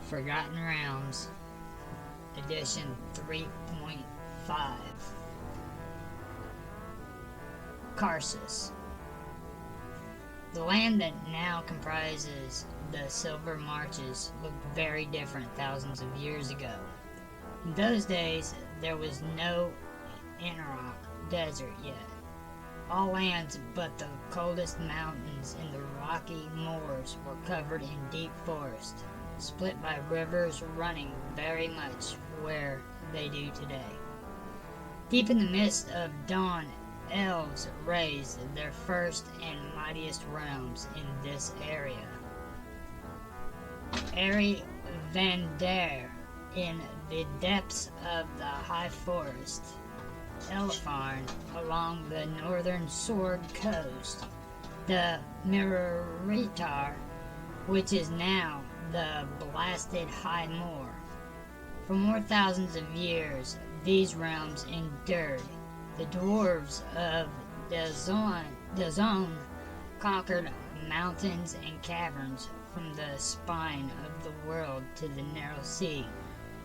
Forgotten Realms, Edition 3.5. Karsus. The land that now comprises the Silver Marches looked very different thousands of years ago. In those days, there was no Anarok desert yet. All lands but the coldest mountains and the rocky moors were covered in deep forest, split by rivers running very much where they do today. Deep in the midst of dawn, elves raised their first and mightiest realms in this area. Eri Vandare, in the depths of the high forest, Elefarn along the northern Sword Coast, the Miraritar, which is now the blasted High Moor. For more thousands of years, these realms endured. The dwarves of Dazone conquered mountains and caverns from the spine of the world to the narrow sea,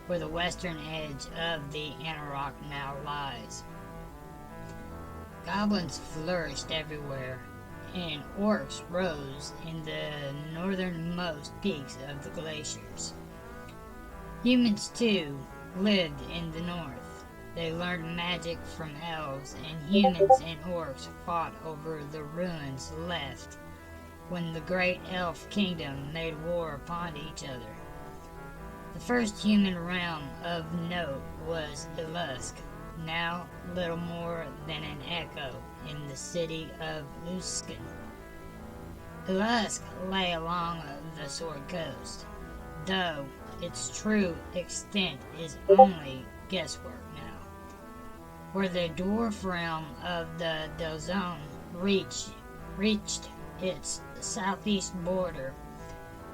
where the western edge of the Anarok now lies. Goblins flourished everywhere, and orcs rose in the northernmost peaks of the glaciers. Humans, too, lived in the north. They learned magic from elves, and humans and orcs fought over the ruins left when the great elf kingdom made war upon each other. The first human realm of note was Ilusk, now little more than an echo in the city of Luskan. Ilusk lay along the Sword Coast, though its true extent is only guesswork now. Where the dwarf realm of the Dazone reached its southeast border,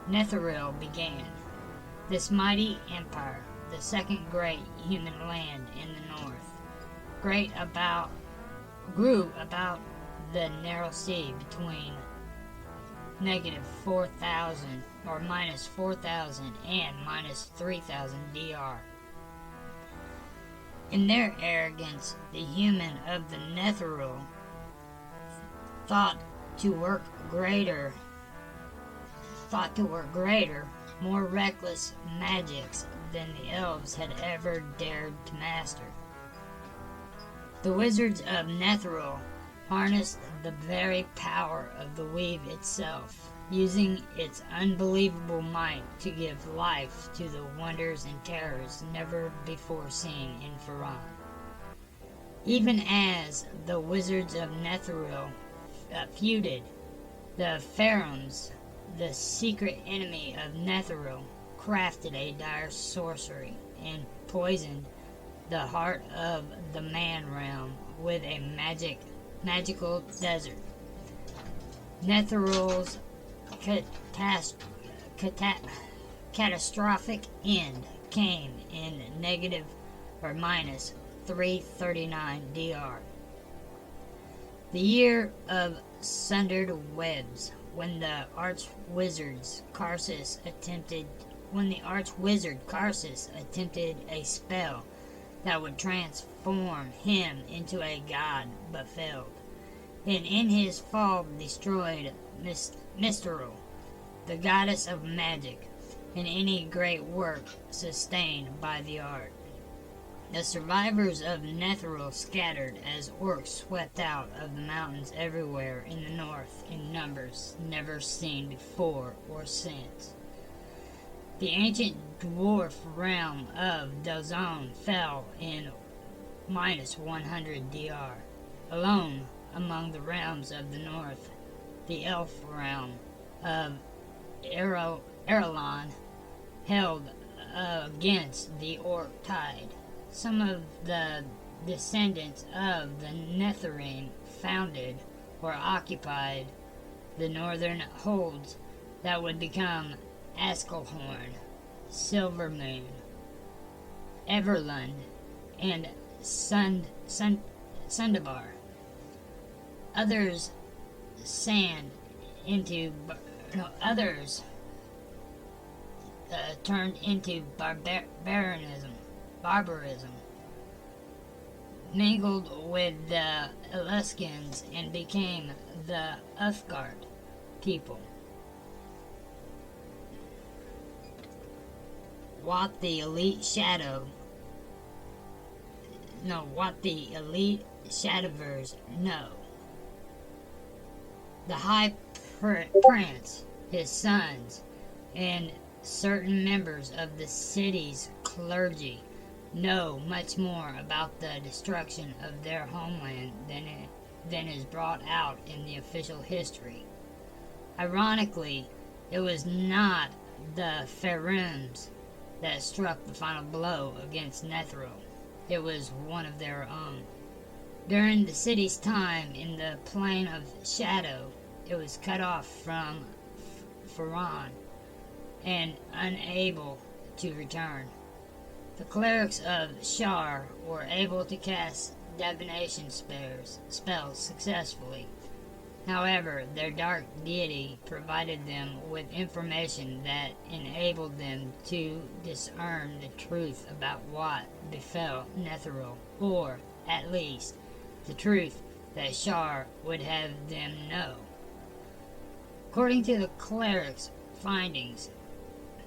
Netheril began. This mighty empire, the second great human land in the north, grew about the narrow sea between -4,000 or -4,000 and -3,000 DR. In their arrogance, the human of the Netheril thought to work greater, more reckless magics than the elves had ever dared to master. The wizards of Netheril harnessed the very power of the weave itself, using its unbelievable might to give life to the wonders and terrors never before seen in Faran. Even as the wizards of Netheril feuded, the Pharaohs, the secret enemy of Netheril, crafted a dire sorcery and poisoned the heart of the man realm with a magical desert. Netheril's catastrophic end came in -339 DR. The year of sundered webs, when the archwizard Karsus attempted a spell that would transform him into a god, but failed, and in his fall destroyed Mistral, the goddess of magic, and any great work sustained by the art. The survivors of Netheril scattered as orcs swept out of the mountains everywhere in the north in numbers never seen before or since. The ancient dwarf realm of Dazone fell in -100 DR. Alone among the realms of the north, the elf realm of Erelon held against the orc tide. Some of the descendants of the Netherine founded or occupied the northern holds that would become Askelhorn, Silvermoon, Everlund, and Sundabar. Others turned into barbarism, mingled with the Eluskans, and became the Uthgard people. What the elite Shadowverse know. The High Prince, his sons, and certain members of the city's clergy know much more about the destruction of their homeland than is brought out in the official history. Ironically, it was not the Faerûns that struck the final blow against Netheril. It was one of their own. During the city's time in the Plane of Shadow, it was cut off from Faerûn and unable to return. The clerics of Shar were able to cast divination spells successfully. However, their dark deity provided them with information that enabled them to discern the truth about what befell Netheril, or, at least, the truth that Shar would have them know. According to the cleric's findings,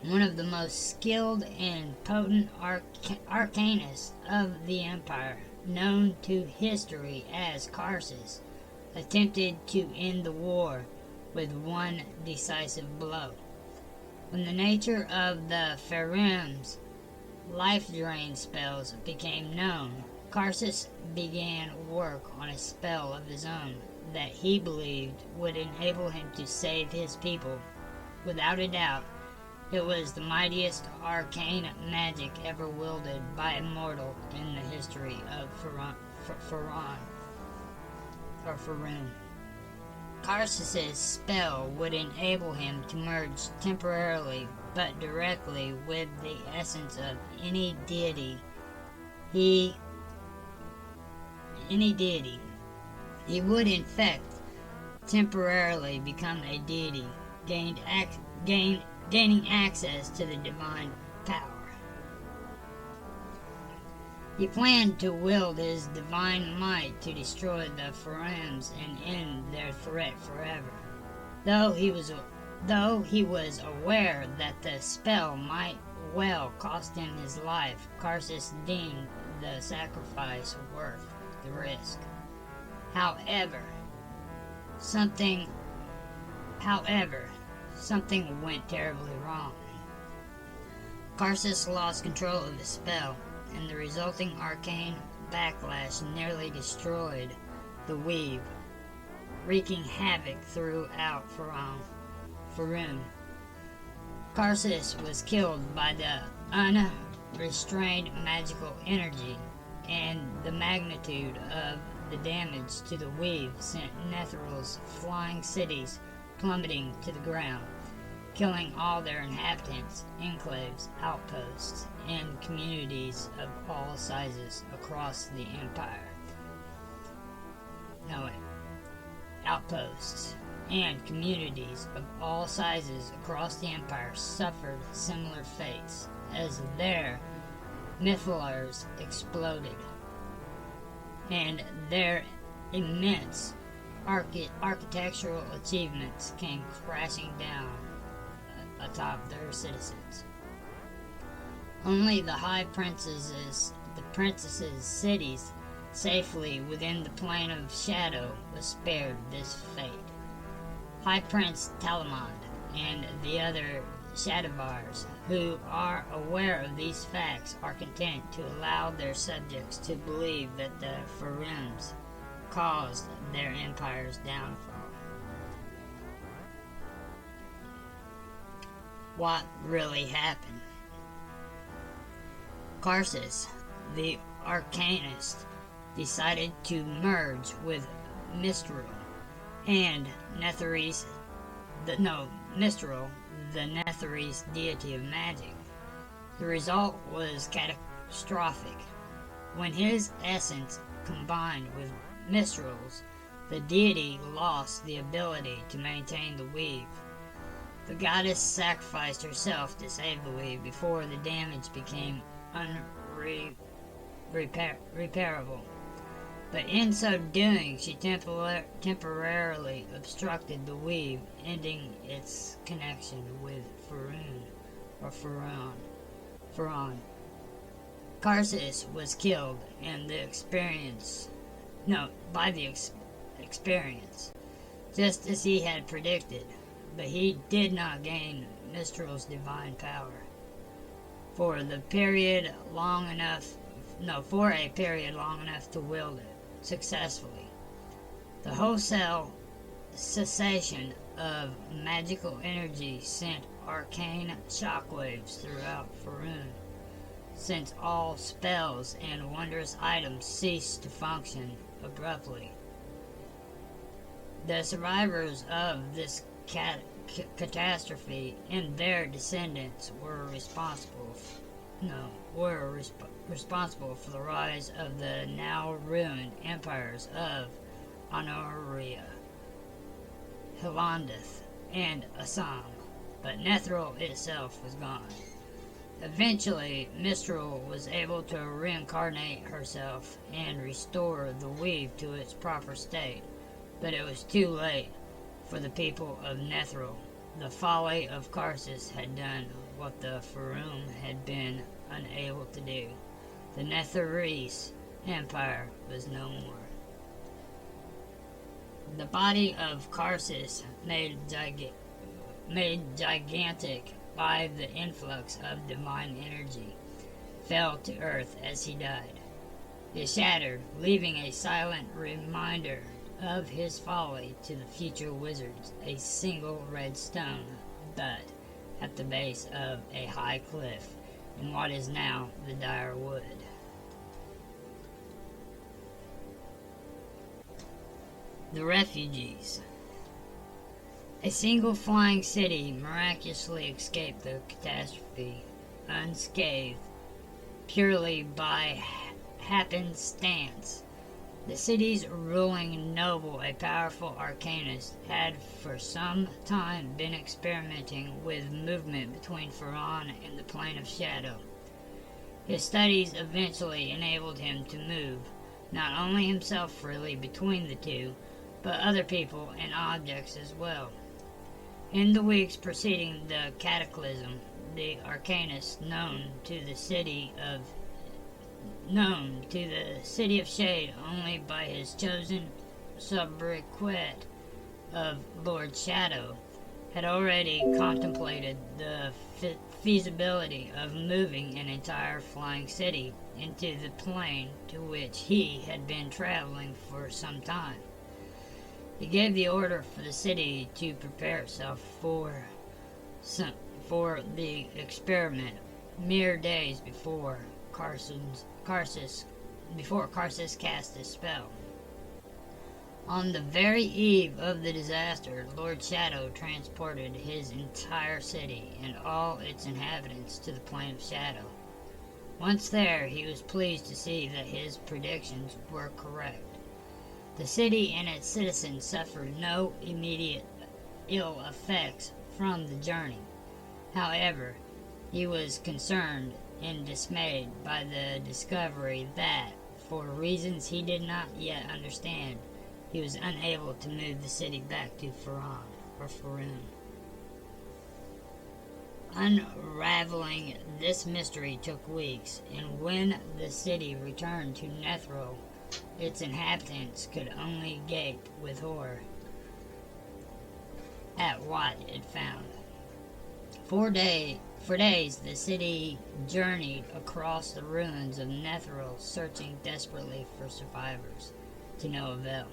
one of the most skilled and potent arcanists of the Empire, known to history as Karsus, attempted to end the war with one decisive blow. When the nature of the Faerûn's life-drain spells became known, Karsus began work on a spell of his own that he believed would enable him to save his people. Without a doubt, it was the mightiest arcane magic ever wielded by a mortal in the history of Faerûn. Karsus's spell would enable him to merge temporarily but directly with the essence of any deity. He would in fact temporarily become a deity, gaining access to the divine power. He planned to wield his divine might to destroy the Faerûns and end their threat forever. Though he was aware that the spell might well cost him his life, Karsus deemed the sacrifice worth the risk. However, something went terribly wrong. Karsus lost control of his spell, and the resulting arcane backlash nearly destroyed the weave, wreaking havoc throughout Faerûn. Karsus was killed by the unrestrained magical energy, and the magnitude of the damage to the weave sent Netheril's flying cities plummeting to the ground, killing all their inhabitants, enclaves, outposts, and communities of all sizes across the Empire. Outposts and communities of all sizes across the Empire suffered similar fates as their mythallars exploded, and their immense architectural achievements came crashing down atop their citizens. Only the High Princess's cities safely within the Plane of Shadow was spared this fate. High Prince Talamond and the other Shadowvars who are aware of these facts are content to allow their subjects to believe that the Faerûns caused their empire's downfall. What really happened? Karsus, the Arcanist, decided to merge with Mistral and Netherese, the Netherese deity of magic. The result was catastrophic. When his essence combined with Mistral's, the deity lost the ability to maintain the weave. The goddess sacrificed herself to save the weave before the damage became unrepairable. But in so doing, she temporarily obstructed the weave, ending its connection with Faron. Karsus was killed by the experience, just as he had predicted, but he did not gain Mistral's divine power for a period long enough to wield it successfully. The wholesale cessation of magical energy sent arcane shockwaves throughout Faerun, since all spells and wondrous items ceased to function abruptly. The survivors of this catastrophe and their descendants were responsible for the rise of the now ruined empires of Honoria, Hilandith, and Assam, but Nethril itself was gone. Eventually, Mistral was able to reincarnate herself and restore the weave to its proper state, but it was too late for the people of Nethril. The folly of Karsus had done what the Faerun had been unable to do. The Netherese Empire was no more. The body of Karsus, made gigantic by the influx of divine energy, fell to earth as he died. It shattered, leaving a silent reminder of his folly to the future wizards, a single red stone butt at the base of a high cliff in what is now the Dire Wood. The refugees. A single flying city miraculously escaped the catastrophe unscathed, purely by happenstance. The city's ruling noble, a powerful arcanist, had for some time been experimenting with movement between Faron and the Plane of Shadow. His studies eventually enabled him to move, not only himself freely between the two, but other people and objects as well. In the weeks preceding the cataclysm, the arcanist, known to the city of Shade only by his chosen sobriquet of Lord Shadow, had already contemplated the feasibility of moving an entire flying city into the plane to which he had been traveling for some time. He gave the order for the city to prepare itself for the experiment mere days before Karsus cast his spell. On the very eve of the disaster, Lord Shadow transported his entire city and all its inhabitants to the Plane of Shadow. Once there, he was pleased to see that his predictions were correct. The city and its citizens suffered no immediate ill effects from the journey. However, he was concerned and dismayed by the discovery that, for reasons he did not yet understand, he was unable to move the city back to Faerun. Unraveling this mystery took weeks, and when the city returned to Nethril, its inhabitants could only gape with horror at what it found. For days, the city journeyed across the ruins of Nethril, searching desperately for survivors, to no avail.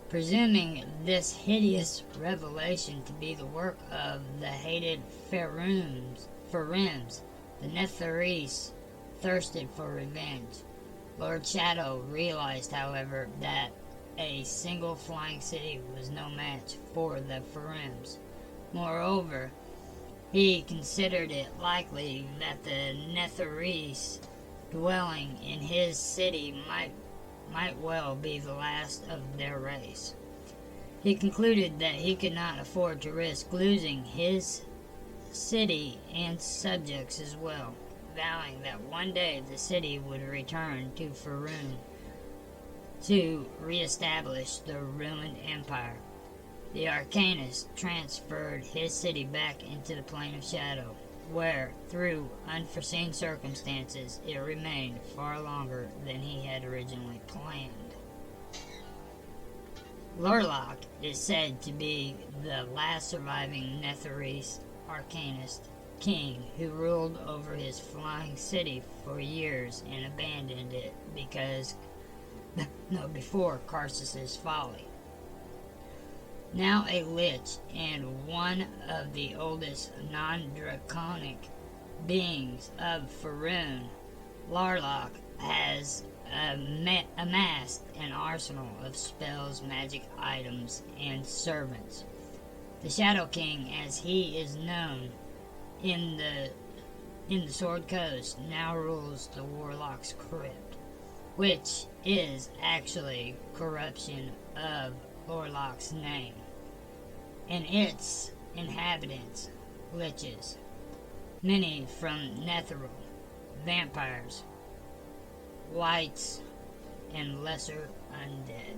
Presuming this hideous revelation to be the work of the hated Faerims, the Netherese thirsted for revenge. Lord Shadow realized, however, that a single flying city was no match for the Faerims. Moreover, he considered it likely that the Netherese dwelling in his city might well be the last of their race. He concluded that he could not afford to risk losing his city and subjects as well, vowing that one day the city would return to Faerun to re-establish the ruined empire. The Arcanist transferred his city back into the Plane of Shadow, where, through unforeseen circumstances, it remained far longer than he had originally planned. Lorlock is said to be the last surviving Netherese Arcanist king who ruled over his flying city for years and abandoned it before Karsus's folly. Now a lich and one of the oldest non-draconic beings of Faerun, Lorlock has amassed an arsenal of spells, magic items, and servants. The Shadow King, as he is known in the Sword Coast, now rules the Warlock's Crypt, which is actually corruption of Lorlock's name, and its inhabitants, liches, many from Netheril, vampires, wights, and lesser undead.